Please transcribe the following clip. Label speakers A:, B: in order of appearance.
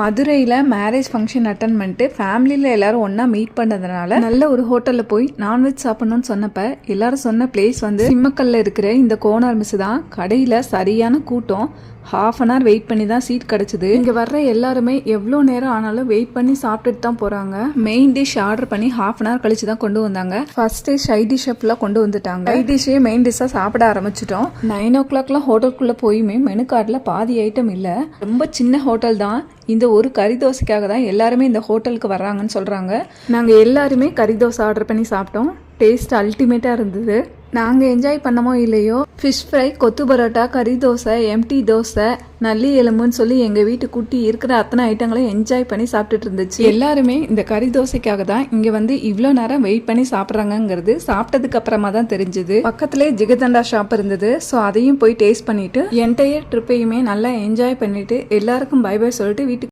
A: மதுரையில் marriage function attend பண்ணிட்டு ஃபேமிலியில் எல்லாரும் ஒன்றா மீட் பண்ணதுனால நல்ல ஒரு ஹோட்டலில் போய் நான்வெஜ் சாப்பிட்ணுன்னு சொன்னப்ப எல்லாரும் சொன்ன பிளேஸ் வந்து சிம்மக்கல்ல இருக்கிற இந்த கோனார் மிஸ் தான். கடையில் சரியான கூட்டம். ஹாஃப் அன் ஹவர் வெயிட் பண்ணி தான் சீட் கிடச்சிது. இங்கே வர்ற எல்லாருமே எவ்வளோ நேரம் ஆனாலும் வெயிட் பண்ணி சாப்பிட்டுட்டு தான் போகிறாங்க. மெயின் டிஷ் ஆர்டர் பண்ணி ஹாஃப் அன் ஹவர் கழிச்சு தான் கொண்டு வந்தாங்க. ஃபர்ஸ்ட் சைட் டிஷ் ஃபுல்லாக கொண்டு வந்துட்டாங்க. சைட் டிஷ்ஷே மெயின் டிஷ்ஷாக சாப்பிட ஆரம்பிச்சிட்டோம். 9 o'clockலாம் ஹோட்டலுக்குள்ளே போயுமே மெனு கார்டில் பாதி ஐட்டம் இல்லை. ரொம்ப சின்ன ஹோட்டல் தான். இந்த ஒரு கறி தோசைக்காக தான் எல்லாருமே இந்த ஹோட்டலுக்கு வர்றாங்கன்னு சொல்கிறாங்க. நாங்கள் எல்லாருமே கறி தோசை ஆர்டர் பண்ணி சாப்பிட்டோம். டேஸ்ட் அல்டிமேட்டாக இருந்தது. நாங்கள் என்ஜாய் பண்ணமோ இல்லையோ ஃபிஷ் ஃப்ரை, கொத்து பரோட்டா, கறி தோசை, எம்டி தோசை, நல்லி எலும்புன்னு சொல்லி எங்கள் வீட்டு குட்டி இருக்கிற அத்தனை ஐட்டங்களையும் என்ஜாய் பண்ணி சாப்பிட்டுட்டு இருந்துச்சு. எல்லாருமே இந்த கறி தோசைக்காக தான் இங்கே வந்து இவ்வளோ நேரம் வெயிட் பண்ணி சாப்பிட்றாங்கிறது சாப்பிட்டதுக்கு அப்புறமா தான் தெரிஞ்சுது. பக்கத்துலேயே ஜிகதண்டா ஷாப் இருந்தது. ஸோ அதையும் போய் டேஸ்ட் பண்ணிட்டு என்டையர் ட்ரிப்பையுமே நல்லா என்ஜாய் பண்ணிட்டு எல்லாருக்கும் பை பை சொல்லிட்டு வீட்டுக்கு